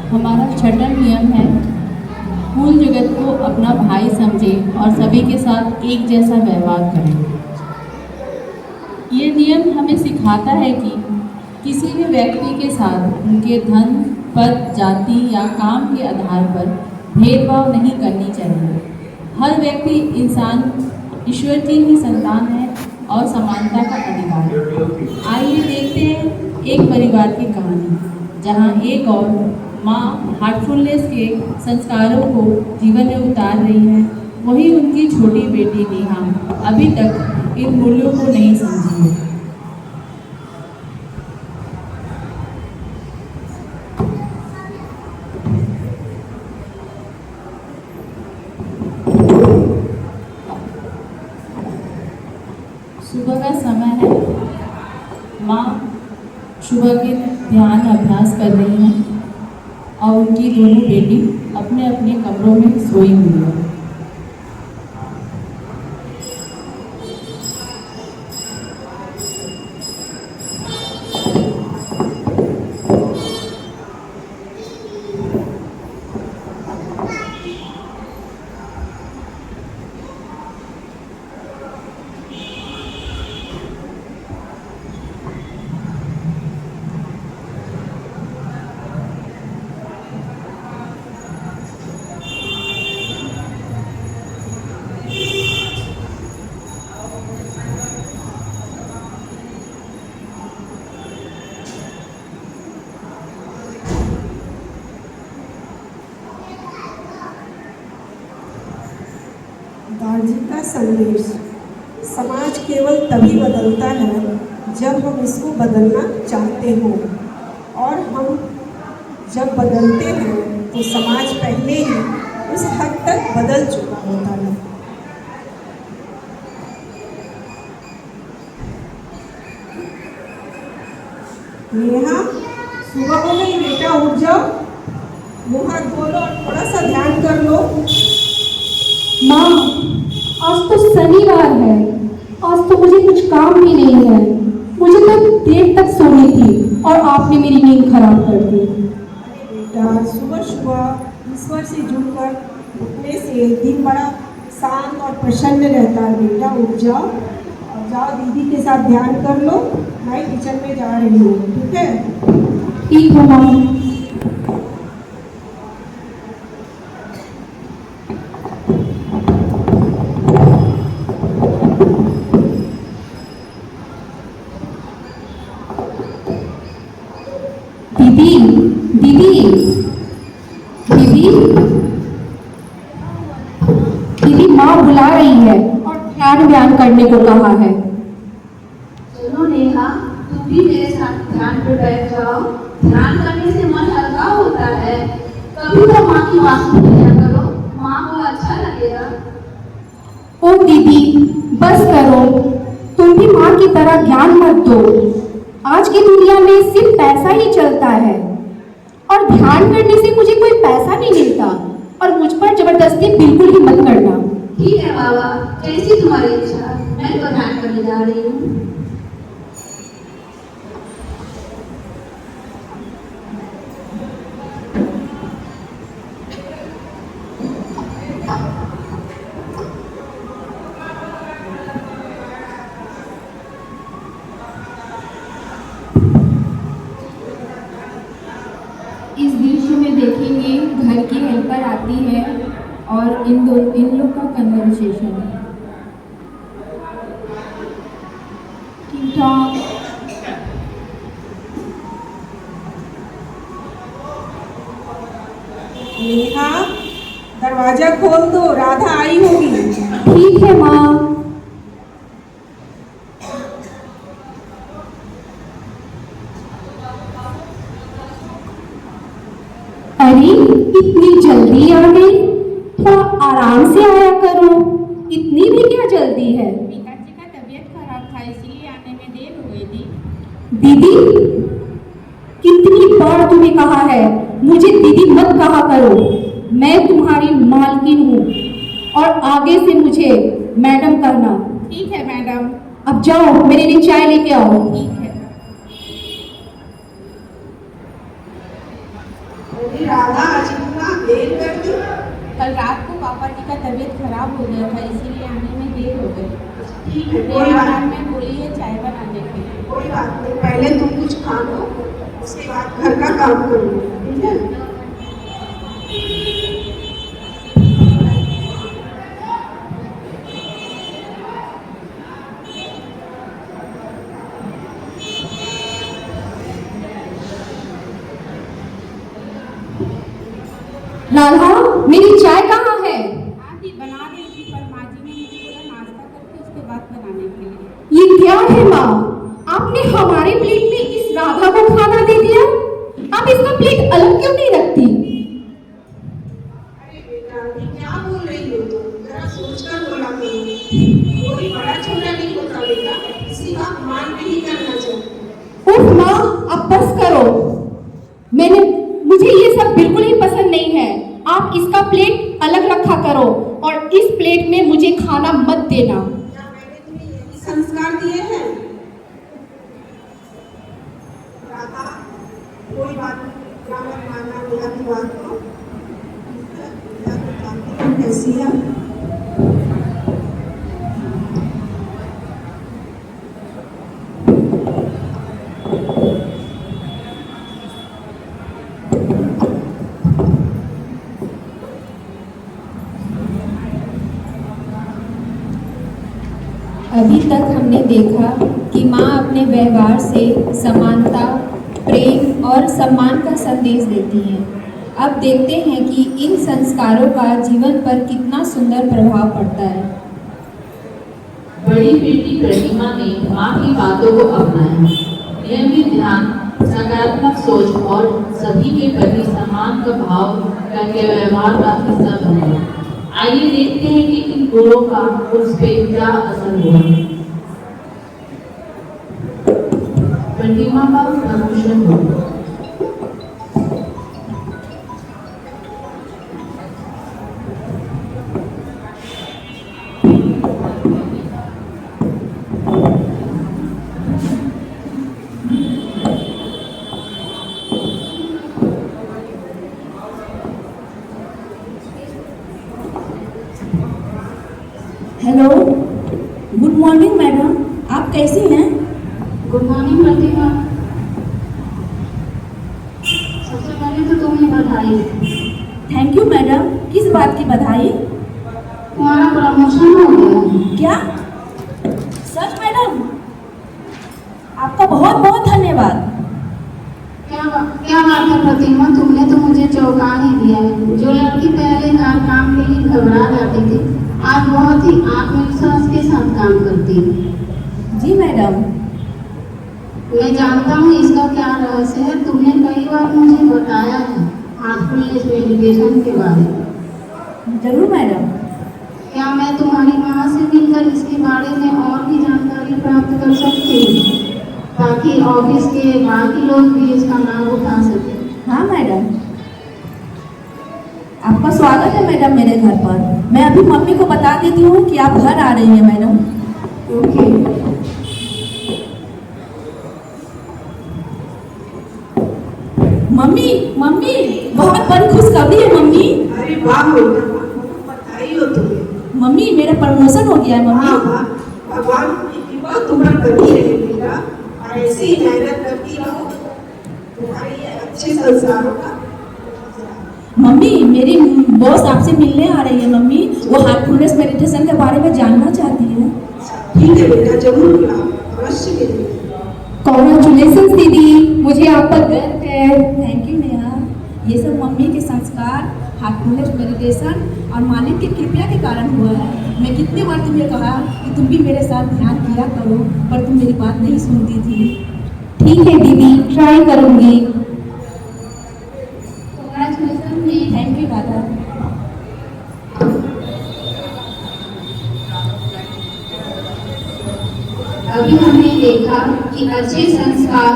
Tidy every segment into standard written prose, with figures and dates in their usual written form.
हमारा छठा नियम है, फूल जगत को अपना भाई समझे और सभी के साथ एक जैसा व्यवहार करें। ये नियम हमें सिखाता है कि किसी भी व्यक्ति के साथ उनके धन, पद, जाति या काम के आधार पर भेदभाव नहीं करनी चाहिए। हर व्यक्ति इंसान ईश्वर की ही संतान है और समानता का अधिकार है। आइए देखते हैं एक परिवार की कहानी, जहाँ एक और माँ हार्टफुलनेस के संस्कारों को जीवन में उतार रही है। वही उनकी छोटी बेटी नेहा अभी तक इन मूल्यों को नहीं समझी है। सुबह का समय है। माँ सुबह के ध्यान अभ्यास कर रही हैं और उनकी दोनों बेटी अपने अपने कमरों में सोई हुई है। गांधी का संदेश। समाज केवल तभी बदलता है जब हम इसको बदलना चाहते हों, और हम जब बदलते हैं तो समाज पहले ही उस हद तक बदल चुका होता है। नेहा, सुबह हो गई बेटा, उठ जाओ, मुँह हाथ धो लो और थोड़ा सा ध्यान कर लो। माँ, आज तो शनिवार है, आज तो मुझे कुछ काम भी नहीं है। मुझे तो देर तक सोनी थी और आपने मेरी नींद खराब कर दी। बेटा, सुबह सुबह ईश्वर से जुड़कर उठने से दिन बड़ा शांत और प्रसन्न रहता है। बेटा उठ जाओ और जाओ दीदी के साथ ध्यान कर लो। मैं किचन में जा रही हूँ, ठीक है? ठीक है माँ। दीदी, दीदी, दीदी, दीदी, माँ बुला रही है और ध्यान व्यान करने को कहा है। चलो नेहा, तुम भी मेरे साथ ध्यान पे बैठ जाओ। ध्यान करने से मन हल्का होता है। कभी तो माँ की बात सुन लिया करो, माँ को अच्छा लगेगा। ओ दीदी, बस करो, तुम भी माँ की तरह ज्ञान मत दो। आज की दुनिया में सिर्फ पैसा ही चलता है और ध्यान करने से मुझे कोई पैसा नहीं मिलता, और मुझ पर जबरदस्ती बिल्कुल ही मत करना। ठीक है बाबा, जैसी तुम्हारी इच्छा। मैं तो ध्यान करने जा रही हूँ। इस दृश्य में देखेंगे घर की हेल्पर आती है और इन लोग का कन्वर्सेशन है। ठीक ठाक। नेहा, दरवाजा खोल दो, राधा आई होगी। ठीक है माँ। अरे, इतनी जल्दी आ गई? थोड़ा आराम से आया करो, इतनी भी क्या जल्दी है? पिताजी का तबीयत खराब था, इसलिए आने में देर हो गई थी। दीदी, कितनी बार तुम्हें कहा है मुझे दीदी मत कहा करो। मैं तुम्हारी मालकिन हूँ और आगे से मुझे मैडम कहना। ठीक है मैडम। अब जाओ, मेरे लिए चाय लेके आओ। ठीक है। राधा आज इतना देर कर दी। कल रात को पापा जी का तबीयत खराब हो गया था, इसीलिए आने में देर हो गई। ठीक है, कोई बात नहीं। में बोली है चाय बनाने के लिए। कोई बात नहीं, पहले तुम कुछ खा लो, उसके बाद घर का काम करूँगी, ठीक है? लाला, मेरी चाय कहाँ है? आंटी बना रही थी, पर माँ जी ने मुझे बोला नाश्ता करके उसके बाद बनाने के लिए। ये क्या है माँ? आपने हमारे प्लेट में इस राधा को खाना दे दिया। आप इसका प्लेट अलग क्यों नहीं रखती? अरे बेटा, ये क्या बोल रही हो तुम? जरा सोचकर बोला करो। कोई बड़ा छोटा नहीं होता बेटा, किसी का अपमान नहीं करना चाहिए। उफ माँ, अब बस करो। मुझे ये सब बिल्कुल ही पसंद नहीं है। आप इसका प्लेट अलग रखा करो और इस प्लेट में मुझे खाना मत देना। क्या मैंने तुम्हें यही संस्कार दिए हैं? राधा, कोई बात नहीं, क्या मत मानना मेरा की बात को। ऐसी है। अभी तक हमने देखा कि माँ अपने व्यवहार से समानता, प्रेम और सम्मान का संदेश देती हैं। अब देखते हैं कि इन संस्कारों का जीवन पर कितना सुंदर प्रभाव पड़ता है। बड़ी बेटी प्रतिमा ने माँ की बातों को अपनाया। नियमित ध्यान, सकारात्मक सोच और सभी के प्रति सम्मान का भाव करके व्यवहार का हिस्सा बने। आइए देखते हैं कि इन गुणों का उस पे क्या असर हुआ। प्रतिमा का प्रमोशन हुआ। हेलो, गुड मॉर्निंग मैडम, आप कैसी हैं? गुड मॉर्निंग प्रतिमा। सबसे पहले तो तुम्हें बधाई। Thank you madam. किस बात की बधाई? तुम्हारा प्रमोशन हो गया। क्या सच मैडम? आपका बहुत बहुत धन्यवाद। क्या बात है प्रतिमा, तुमने तो मुझे चौंका ही दिया है। जो लड़की पहले हर काम के लिए घबरा जाती थी, आज बहुत ही आत्मविश्वास के साथ काम करती है। जी मैडम। मैं जानता हूँ इसका क्या रहस्य है। तुमने कई बार मुझे बताया है हार्टफुलनेस मेडिटेशन के बारे में। जरूर मैडम। क्या मैं तुम्हारी माँ से मिलकर इसके बारे में और भी जानकारी प्राप्त कर सकती हूँ, ताकि ऑफिस के बाकी लोग भी इसका लाभ उठा सकें? हाँ मैडम, आपका स्वागत है मैडम मेरे घर पर। मैं अभी मम्मी को बता देती हूँ कि आप घर आ रही हैं मैडम। ओके। मम्मी मम्मी, बहुत बड़ी खुशखबरी है मम्मी। अरे वाह बेटा, बधाई हो तुम्हें। मम्मी, मेरा प्रमोशन हो गया है मम्मी। हाँ हाँ, भगवान की कृपा तुम पर बनी रहे बेटा, और ऐसे ही मेहनत करती रहो तुम्हारे ये अच्छे संस्कारों का। मम्मी, मेरी बॉस आपसे मिलने आ रही है मम्मी। वो हार्टफुलनेस मेडिटेशन के बारे में जानना चाहती है। ठीक है बेटा, जरूर बुलाओ, अवश्य मिलेंगे। कॉन्ग्रेचुलेशन दीदी, मुझे आप पर गर्व है। Thank you Neha. ये सब मम्मी के संस्कार, हार्टफुलनेस मेडिटेशन और मालिक की कृपा के कारण हुआ है। मैं कितने बार तुम्हें कहा कि तुम भी मेरे साथ ध्यान किया करो, पर तुम मेरी बात नहीं सुनती थी। ठीक है दीदी, ट्राई करूंगी। Congratulations जी। Thank you Radha. अभी हमने देखा कि अच्छे संस्कार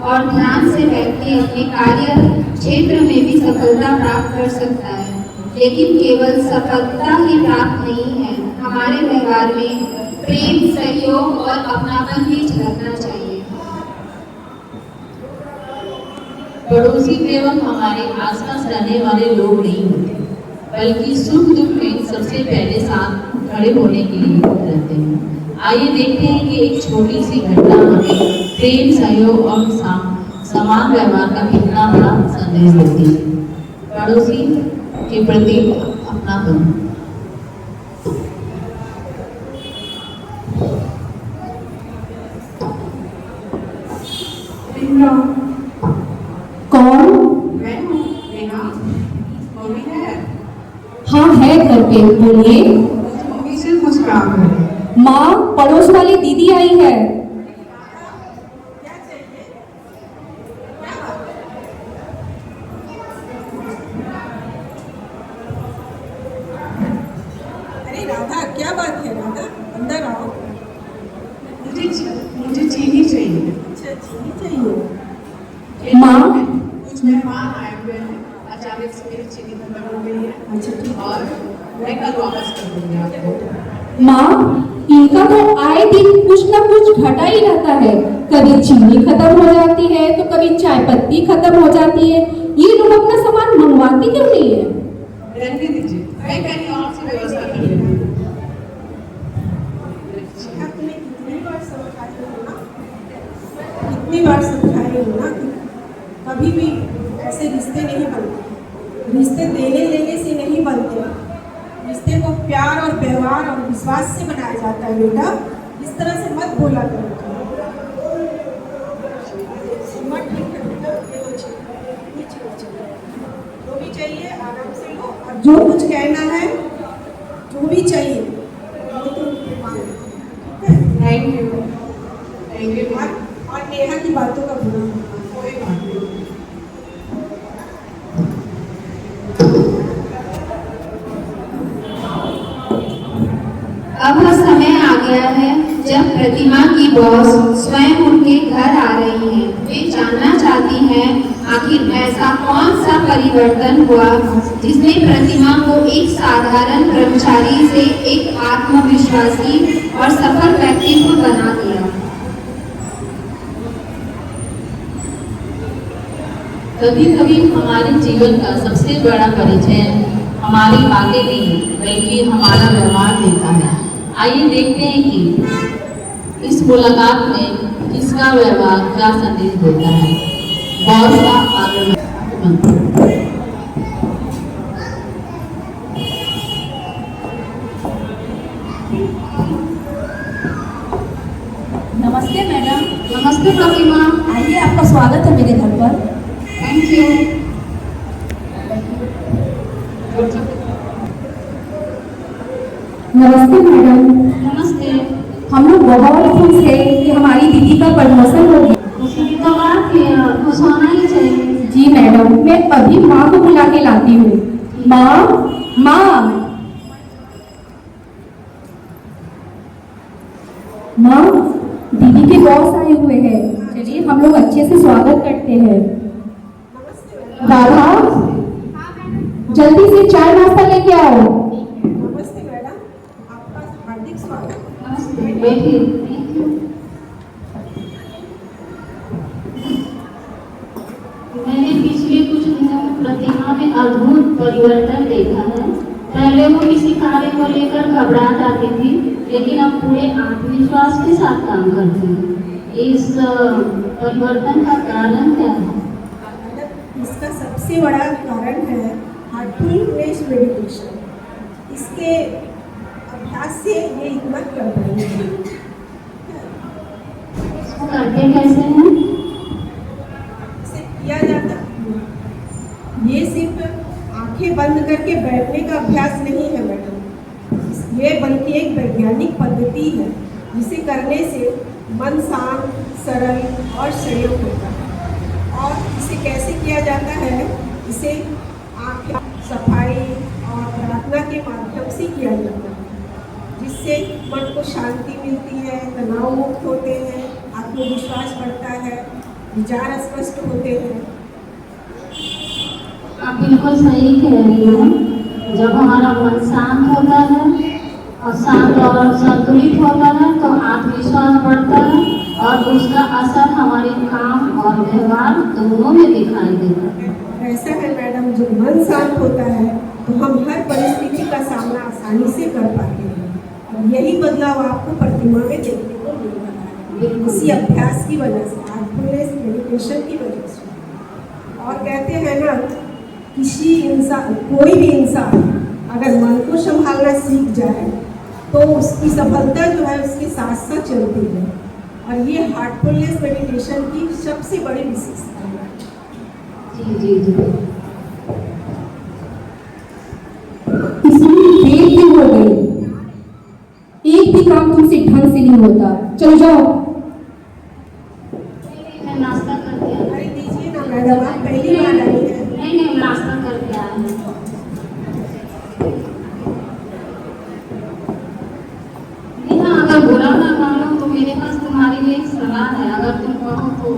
और ध्यान से व्यक्ति अपने कार्य क्षेत्र में भी सफलता प्राप्त कर सकता है। लेकिन केवल सफलता ही प्राप्त नहीं है, हमारे व्यवहार में प्रेम, सहयोग और अपनापन भी झलकना चाहिए। बड़ों पड़ोसी केवल हमारे आसपास रहने वाले लोग नहीं होते, बल्कि सुख दुख में सबसे पहले साथ खड़े होने के लिए रहते हैं। आइए देखते हैं कि एक छोटी सी घटना हमें प्रेम, सहयोग और समान व्यवहार का कितना बड़ा संदेश देती है। पड़ोसी के प्रति अपनापन। कौन? मैं हूँ नेहा। मम्मी है? हाँ है घर पे, बोलिए। मम्मी से कुछ काम है। माँ, पड़ोस वाली दीदी आई है। अरे राधा, क्या बात है राधा, अंदर आओ। मुझे चीनी चाहिए। अच्छा, चीनी चाहिए। माँ, कुछ मेहमान आए हुए हैं, अचानक से मेरी चीनी खत्म हो गई है। अच्छा ठीक, और मैं कल वापस कर दूंगी आपको। माँ, इनका तो आए दिन कुछ न कुछ घटा ही रहता है। कभी चीनी खत्म हो जाती है तो कभी चाय पत्ती खत्म हो जाती है। ये लोग अपना सामान मंगवाती क्यों नहीं है? रहने दीजिए, मैं कहीं और से व्यवस्था कर लेंगी। कितनी बार समझाए हो ना कि कभी भी ऐसे रिश्ते नहीं बनते। रिश्ते देने लेने से नहीं बनते। रिश्ते को प्यार और व्यवहार और विश्वास से बनाया जाता है बेटा। इस तरह से मत बोला करो। जो भी चाहिए आराम से लो, और जो कुछ कहना है, जो भी चाहिए वो तुम मांगो। Thank you. Thank you. और नेहा की बातों का बुरा कोई बात नहीं। अब वह समय आ गया है जब प्रतिमा की बॉस स्वयं उनके घर आ रही हैं। वे जानना चाहती हैं आखिर ऐसा कौन सा परिवर्तन हुआ जिसने प्रतिमा को एक साधारण कर्मचारी से एक आत्मविश्वासी और सफल व्यक्तित्व बना दिया। कभी कभी हमारे जीवन का सबसे बड़ा परिचय हमारी बातें नहीं बल्कि हमारा व्यवहार देता है। आइए देखते हैं कि इस मुलाकात में किसका व्यवहार क्या संदेश देता है। बॉस का आगमन। नमस्ते मैडम। नमस्ते प्रतिमा। आइए, आपका स्वागत है मेरे घर पर। Thank you. नमस्ते मैडम। नमस्ते। हम लोग बहुत खुश हैं कि हमारी दीदी का प्रमोशन हो गया। खुशी की तो बात है, खुश होना ही चाहिए। जी मैडम, मैं अभी माँ को बुला के लाती हूँ। माँ, माँ, माँ, दीदी के बॉस आए हुए हैं। चलिए हम लोग अच्छे से स्वागत करते हैं। राधा, जल्दी से चाय नाश्ता लेके आओ। नमस्ते मैडम, आपका हार्दिक स्वागत। नमस्ते। बैठिए। मैंने पिछले कुछ दिनों में प्रतिमा में अद्भुत परिवर्तन देखा है। पहले वो किसी कार्य को लेकर घबरा जाती थी, लेकिन अब पूरे आत्मविश्वास के साथ काम करती है। इस परिवर्तन का कारण क्या है? इसका सबसे बड़ा कारण है हार्टफुलनेस मेडिटेशन। इसके अभ्यास से ये इतना कर पाएंगे। इसको करते कैसे हैं? इसे किया जाता ये सिर्फ आंखें बंद करके बैठने का अभ्यास नहीं है मैडम। ये बल्कि एक वैज्ञानिक पद्धति है जिसे करने से मन शांत, सरल और संयम होता है। और इसे कैसे किया जाता है? इसे आँखें सफाई और प्रार्थना के माध्यम से किया जाता है, जिससे मन को शांति मिलती है, तनाव मुक्त होते हैं, आत्मविश्वास बढ़ता है, विचार स्पष्ट होते हैं। आप बिल्कुल सही कह रही हो। जब हमारा मन शांत होता है और शांत और संतुलित होता है तो आत्मविश्वास बढ़ता है और उसका असर हमारे काम और व्यवहार दोनों में दिखाई देगा। ऐसा है मैडम, जब मन शांत होता है तो हम हर परिस्थिति का सामना आसानी से कर पाते हैं और यही बदलाव आपको प्रतिमा में देखने को मिल रहा है इसी अभ्यास की वजह से, माइंडफुलनेस मेडिटेशन की वजह से। और कहते हैं ना, किसी इंसान, कोई भी इंसान अगर मन को संभालना सीख जाए तो उसकी सफलता जो है उसके साथ साथ चलती है। और ये हार्टफुलनेस मेडिटेशन की सबसे बड़ी विशेषता है। जी जी जी। इतनी देर भी हो गई, एक भी काम तुमसे ढंग से नहीं होता। चलो जाओ। मैं नाश्ता करके आई। अरे दीजिए ना मैडम, आप पहली बार आई हैं। नहीं नाश्ता करके आए हैं। नेहा, अगर बुरा ना मानो तो मेरे पास तुम्हारे लिए एक सलाह है, अगर तुम कहो तो।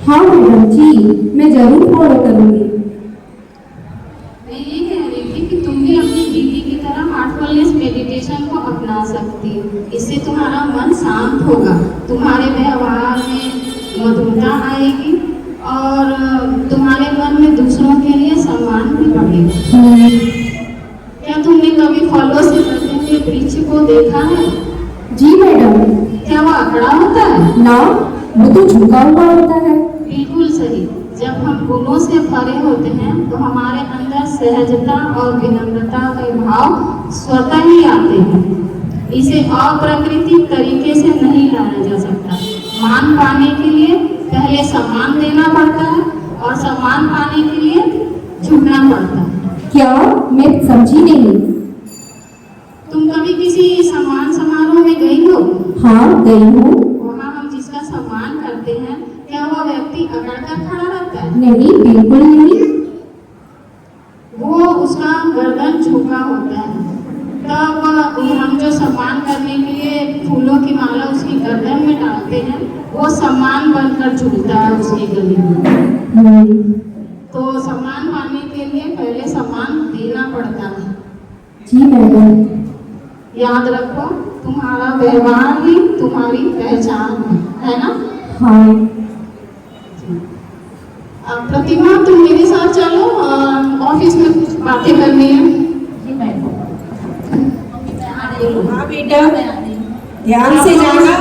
हाँ मैडम जी, मैं जरूर फॉलो करूंगी। मैं ये कह रही थी कि तुम भी अपनी दीदी की तरह हार्टफुलनेस मेडिटेशन को अपना सकती हो। इससे तुम्हारा मन शांत होगा, तुम्हारे व्यवहार में मधुरता आएगी और तुम्हारे मन में दूसरों के लिए सम्मान भी बढ़ेगा। क्या तुमने कभी फलों से भरे हुए वृक्ष को देखा है? जी मैडम। क्या वो अकड़ा होता है? ना, वो तो झुका हुआ होता है। बिल्कुल सही। जब हम गुणों से भरे होते हैं तो हमारे अंदर सहजता और विनम्रता के भाव स्वतः ही आते हैं। इसे अप्राकृतिक तरीके से नहीं लाया जा सकता। मान पाने के लिए पहले सम्मान देना पड़ता है और सम्मान पाने के लिए झुकना पड़ता है। क्या? मैं समझी नहीं। तुम कभी किसी सम्मान समारोह में गई हो? हाँ गई हूँ। वहाँ हम जिसका सम्मान करते हैं, क्या वह व्यक्ति अकड़ कर खड़ा रहता है? नहीं, बिल्कुल नहीं। वो उसका गर्दन झुका होता है। तब हम जो सम्मान करने के लिए फूलों की माला उसकी गर्दन में डालते हैं, वो सम्मान बनकर झुकता है उसके गले में। तो सम्मान पाने के लिए पहले सम्मान देना पड़ता है। जी मैडम। याद रखो, तुम्हारा व्यवहार ही तुम्हारी पहचान है ना? हाँ। प्रतिमा, तुम मेरे साथ चलो, ऑफिस में कुछ बातें करनी है। जी मैडम। हाँ बेटा, ध्यान से जाना।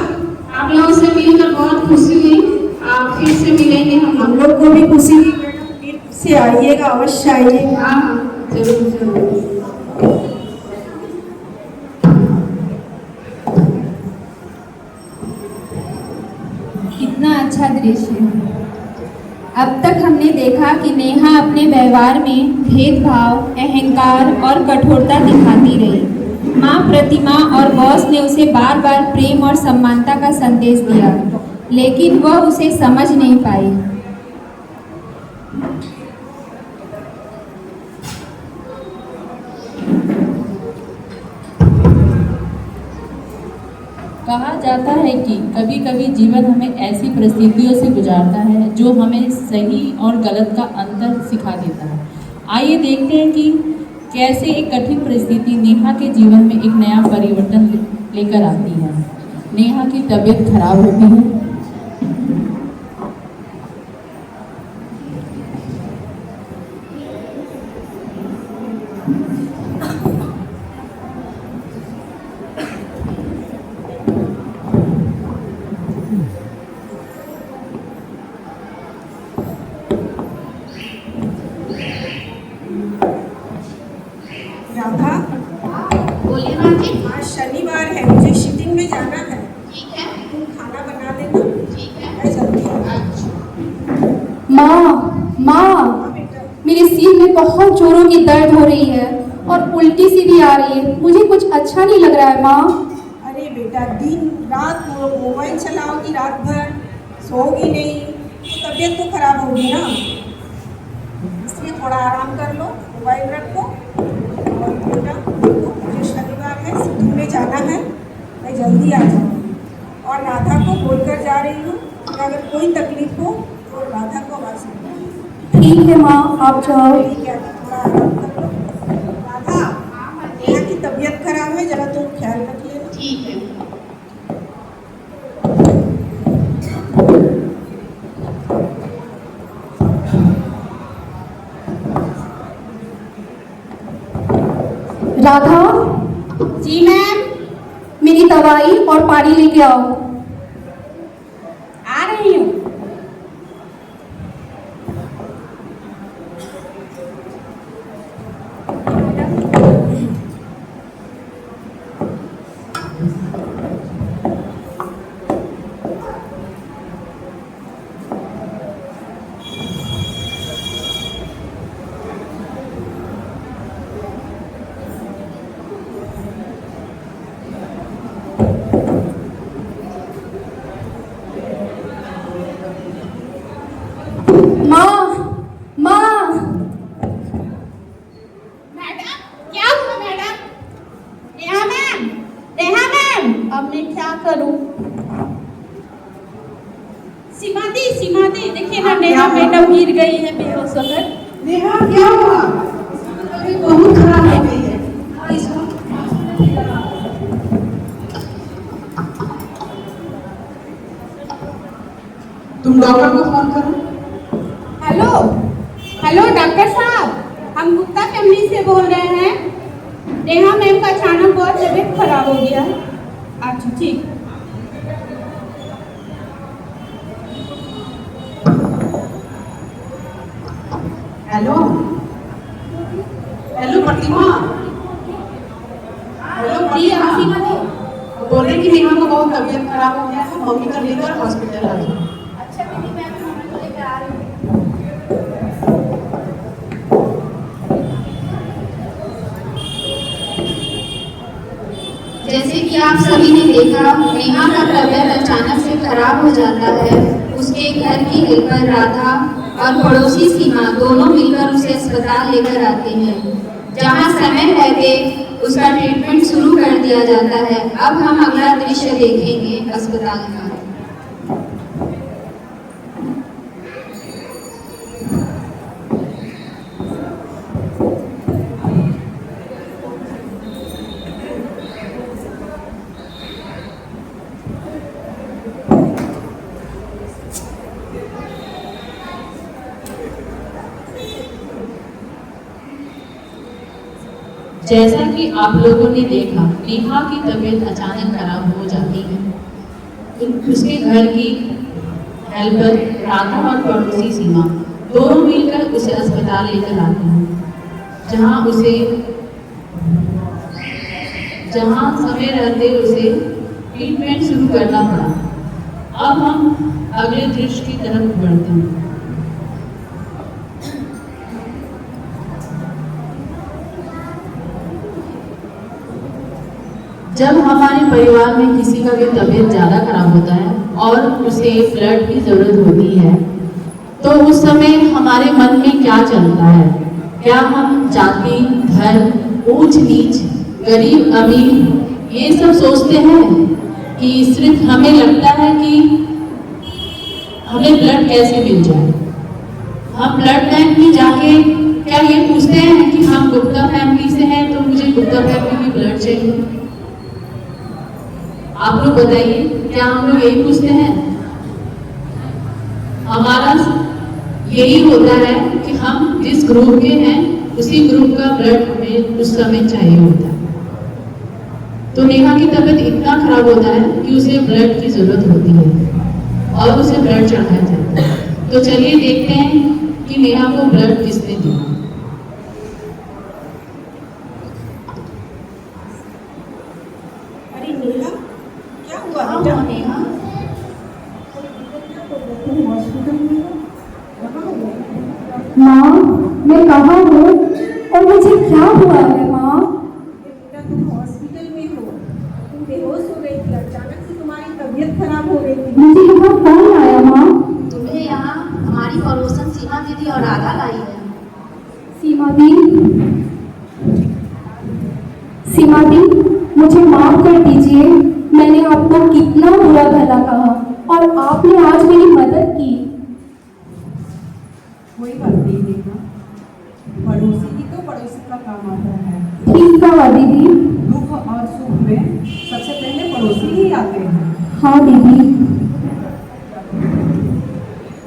आप लोगों से मिलकर बहुत खुशी हुई। आप फिर से मिलेंगे हम लोग को भी खुशी हुई मैडम, फिर से आइएगा, अवश्य आइएगा। हाँ जरूर जरूर। कितना अच्छा दृश्य है। अब तक हमने देखा कि नेहा अपने व्यवहार में भेदभाव, अहंकार और कठोरता दिखाती रही। माँ प्रतिमा और बॉस ने उसे बार बार प्रेम और समानता का संदेश दिया, लेकिन वह उसे समझ नहीं पाई। कहा जाता है कि कभी कभी जीवन हमें ऐसी परिस्थितियों से गुजारता है जो हमें सही और गलत का अंतर सिखा देता है। आइए देखते हैं कि कैसे एक कठिन परिस्थिति नेहा के जीवन में एक नया परिवर्तन लेकर आती है। नेहा की तबीयत खराब होती है। राधा, बोलिए ना जी। आज शनिवार है, मुझे शूटिंग में जाना है। ठीक है तुम खाना बना देना। ठीक है। मैं जल्दी आ रही माँ, माँ, हूँ। बेटा, मेरे सिर में बहुत जोरों की दर्द हो रही है और उल्टी सी भी आ रही है। मुझे कुछ अच्छा नहीं लग रहा है माँ। अरे बेटा, दिन रात मोबाइल चलाओगी, रात भर सोओगी नहीं तो तबीयत तो खराब होगी ना। इसलिए थोड़ा आराम कर लो, मोबाइल रखो। और बेटा देखो, मुझे शनिवार है, शूटिंग में जाना है, मैं जल्दी आ जाऊँगी। और राधा को बोलकर जा रही हूँ कि अगर कोई तकलीफ हो तो राधा को आवाज़ देना। ठीक है माँ, आप जाओ। ठीक है, थोड़ा आराम कर लो। राधा, नेहा की तबीयत खराब है, जरा तुम ख्याल रखिए। ठीक है। राधा, जी मैम। मेरी दवाई और पानी लेके आओ। आ रही हूँ। माँ, माँ, मैडम, क्या हुआ madam? Neha ma'am, Neha ma'am, अब मैं क्या करूं? सीमा दी, देखिए ना नेहा मैडम गिर गई है बेहोश होकर। नेहा क्या हुआ? तबीयत बहुत खराब हो गई है। तुम डॉक्टर को फोन करो। हेलो, हेलो डॉक्टर साहब, हम गुप्ता फैमिली से बोल रहे हैं। नेहा मैम का अचानक बहुत तबीयत खराब हो गया। अच्छा ठीक। हेलो, हेलो प्रतिमा। हेलो प्रतिमा। बोल रहे कि नेहा को बहुत तबीयत खराब हो गया है, मम्मी का लेकर हॉस्पिटल आ जाओ। अच्छा दीदी, मैं तो लेकर आ रही हूँ। जैसे कि आप सभी ने देखा, नेहा का तबीयत अचानक से खराब हो जाता है। उसके घर की हेल्पर राधा और पड़ोसी सीमा दोनों मिलकर उसे अस्पताल लेकर आते हैं, जहां समय रहते उसका ट्रीटमेंट शुरू कर दिया जाता है। अब हम अगला दृश्य देखेंगे अस्पताल का। जैसा कि आप लोगों ने देखा, नेहा की तबीयत अचानक खराब हो जाती है। उसके घर की हेल्पर राधा और पड़ोसी सीमा दोनों मिलकर उसे अस्पताल लेकर आते हैं, जहां समय रहते उसे ट्रीटमेंट शुरू करना पड़ा। अब हम अगले दृश्य की तरफ बढ़ते हैं। जब हमारे परिवार में किसी का भी तबीयत ज़्यादा खराब होता है और उसे ब्लड की ज़रूरत होती है, तो उस समय हमारे मन में क्या चलता है? क्या हम जाति, धर्म, ऊंच नीच, गरीब अमीर ये सब सोचते हैं कि सिर्फ हमें लगता है कि हमें ब्लड कैसे मिल जाए? हम ब्लड बैंक में जाके क्या ये पूछते हैं कि हम गुप्ता फैमिली से हैं तो मुझे गुप्ता फैमिली की ब्लड चाहिए? आप लोग बताइए, क्या हम लोग यही पूछते हैं? हमारा यही होता है कि हम जिस ग्रुप के हैं उसी ग्रुप का ब्लड हमें उस समय चाहिए होता है। तो नेहा की तबीयत इतना खराब होता है कि उसे ब्लड की जरूरत होती है और उसे ब्लड चढ़ाया जाता है। तो चलिए देखते हैं कि नेहा को ब्लड किसने दिया। अरे नेहा, क्या हुआ बेटा? नेहा, तुम हॉस्पिटल में हो? कहाँ हो? माँ, मैं कहाँ हूँ और मुझे क्या हुआ है माँ? बेटा तुम हॉस्पिटल में हो। तुम बेहोश हो गई थी, अचानक से तुम्हारी तबीयत खराब हो गई थी। मुझे यहाँ कौन लाया माँ? तुम्हें यहाँ हमारी पड़ोसन सीमा दीदी और राधा लाई है। सीमा दी, सीमा दी, मुझे माफ कर दीजिए। मैंने आपको कितना बुरा भला कहा और आपने आज मेरी मदद की। कोई बात नहीं नेहा, पड़ोसी ही तो पड़ोसी का काम आता है। ठीक कहा दीदी। दुख और सुख में सबसे पहले पड़ोसी ही आते हैं। हाँ दीदी।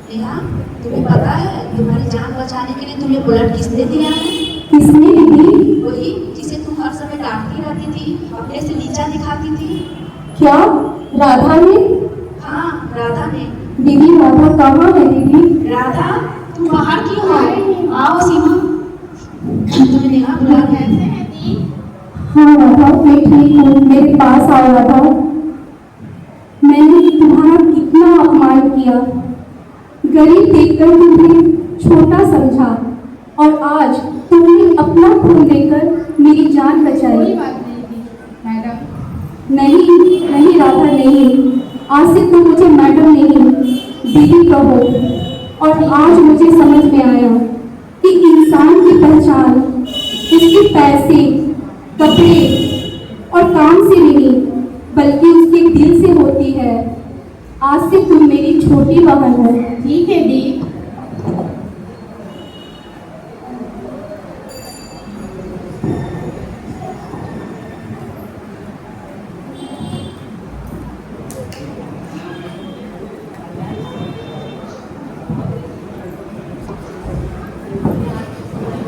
नेहा, तुम्हें पता है तुम्हारी जान बचाने के लिए तुम्हें ब्लड किसने दिया है? किसने दीदी? वही जिसे तुम हर समय डांटती रहती थी, अपने से नीचा दिखाती थी। क्या राधा ने? हाँ, राधा ने। दीदी राधा कहाँ है दीदी? राधा, तुम बाहर क्यों हो? आओ सीमा, तुम्हें नेहा बुला रहे हैं। हाँ राधा, मैं ठीक हूँ, मेरे पास आओ राधा। मैंने तुम्हारा कितना अपमान किया, गरीब देखकर तुम्हें छोटा समझा, और आज तुमने अपना खून देकर मेरी जान बचाई। कोई बात नहीं थी मैडम। नहीं राधा, नहीं, आज से तुम मुझे मैडम नहीं दीदी कहो। और आज मुझे समझ में आया कि इंसान की पहचान उसके पैसे, कपड़े और काम से नहीं, बल्कि उसके दिल से होती है। आज से तुम मेरी छोटी बहन हो। ठीक है दी।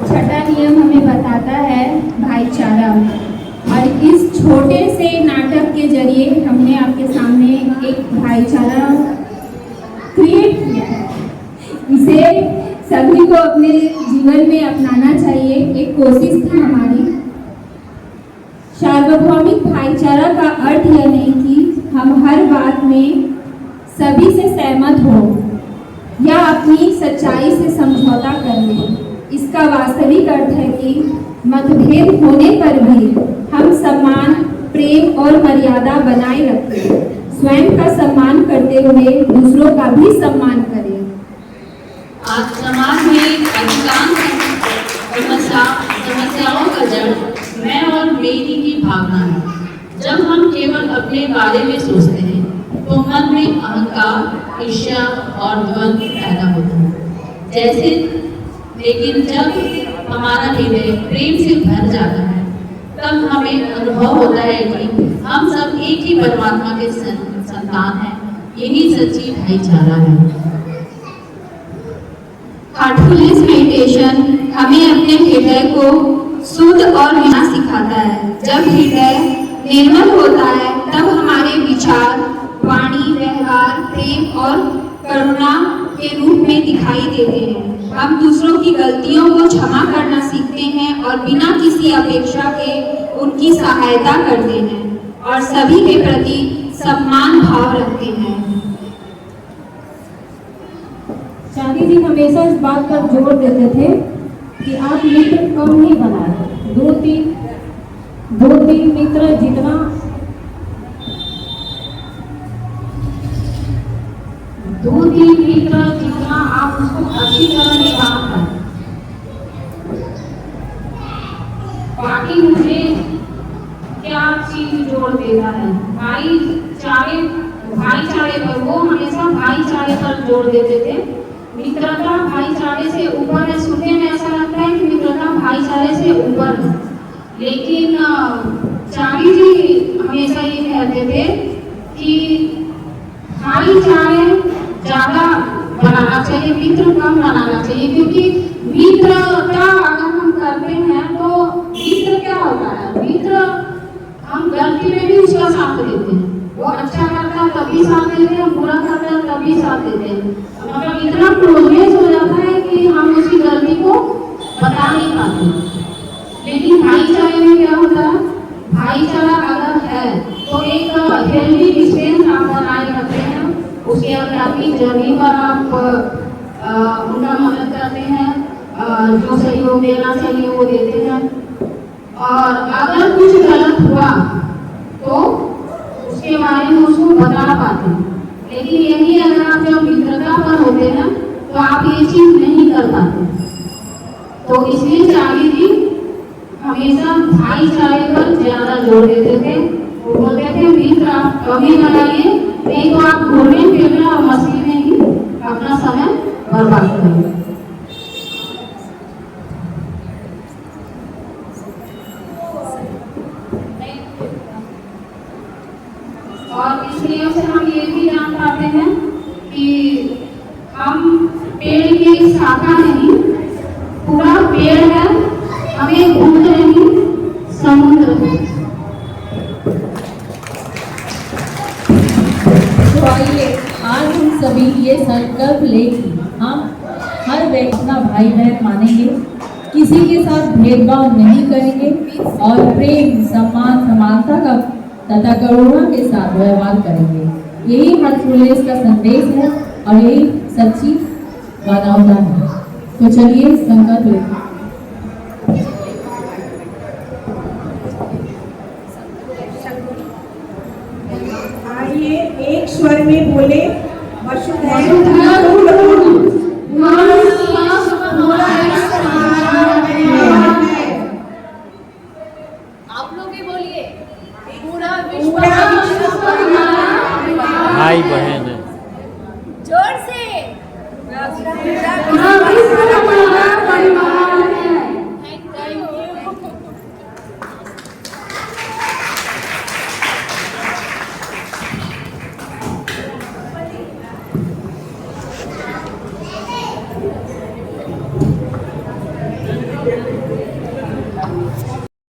छठा नियम हमें बताता है भाईचारा, और इस छोटे से नाटक के जरिए हमने आपके सामने एक भाईचारा क्रिएट किया है। इसे सभी को अपने जीवन में अपनाना चाहिए, एक कोशिश थी हमारी। सार्वभौमिक भाईचारा का अर्थ यह नहीं कि हम हर बात में सभी से सहमत हो या अपनी सच्चाई से समझौता कर लें। इसका वास्तविक अर्थ है कि मतभेद होने पर भी हम सम्मान, प्रेम और मर्यादा बनाए रखें, स्वयं का सम्मान करते हुए दूसरों का भी सम्मान करें। आज समाज में अधिकांश समस्याओं का जड़ मैं और मेरी की भावना है। जब हम केवल अपने बारे में सोचते हैं तो मन में अहंकार, ईर्ष्या और द्वंद्व पैदा होता है। जैसे लेकिन जब हमारा हृदय प्रेम से भर जाता है, तब हमें अनुभव होता है कि हम सब एक ही परमात्मा के संतान हैं। यही सच्ची भाईचारा है। हार्टफुलनेस मेडिटेशन हमें अपने हृदय को शुद्ध और विना सिखाता है। जब हृदय निर्मल होता है तब हमारे विचार, वाणी, व्यवहार प्रेम और करुणा के रूप में दिखाई देते हैं। हम दूसरों की गलतियों को क्षमा करना सीखते हैं और बिना किसी अपेक्षा के उनकी सहायता करते हैं और सभी के प्रति सम्मान भाव रखते हैं। शादी जी हमेशा इस बात पर जोर देते थे कि आप मित्र कम नहीं बनाए, दो तीन मित्र जितना आप उसको अच्छी तरह निभा पाए। बाकी मुझे क्या चीज जोड़ देता है, भाईचारे पर। वो हमेशा भाईचारे पर जोर देते थे। मित्रता भाईचारे से ऊपर है। सुनने में ऐसा लगता है कि मित्रता भाईचारे से ऊपर है, लेकिन चारी जी हमेशा ये कहते थे कि भाईचारे ज्यादा बनाना चाहिए, मित्र कम बनाना चाहिए। क्योंकि मित्रता अगर हम करते हैं तो मित्र क्या होता है, मित्र हम गलती में भी उसका साथ देते हैं। वो अच्छा करता है तभी साथ देते हैं, बुरा करता है तभी साथ देते हैं। मतलब इतना क्लोजनेस हो जाता है कि हम उसकी गलती को बता नहीं पाते। लेकिन भाईचारे में क्या होता है, भाईचारा अगर है तो एक हेल्दी डिस्टेंस आप बनाए रखते हैं। उसके अंदर अपनी जर्नी पर आप उनका मदद करते हैं, जो सहयोग देना चाहिए वो देते हैं। और अगर कुछ गलत हुआ तो उसके बारे में उसको बता पाते हैं। लेकिन यही अगर आप जब मित्रता पर होते हैं तो आप ये चीज नहीं कर पाते। तो इसलिए चारी जी हमेशा भाईचारे पर ज्यादा जोर देते थे। वो बोलते थे मित्र आप कभी बनाइए, नहीं तो आप घूमने फिरने और मस्ती में ही अपना समय बर्बाद करेंगे। और इस नियम से हम ये भी जान पाते हैं कि हम पेड़ की शाखा नहीं, पूरा पेड़ है, हमें घूमते नहीं समुद्र ये संकल्प ले कि हम हर व्यक्ति अपना भाई बहन मानेंगे, किसी के साथ भेदभाव नहीं करेंगे और प्रेम, सम्मान, समानता का तथा करुणा के साथ व्यवहार करेंगे। यही हर्षोल्लास का संदेश है और यही सच्ची मानवता है। तो चलिए संकल्प लेते हैं। आइए एक स्वर में बोले, वसुधैव आप लोग भी बोलिए, पूरा भाई बहन है। जोर से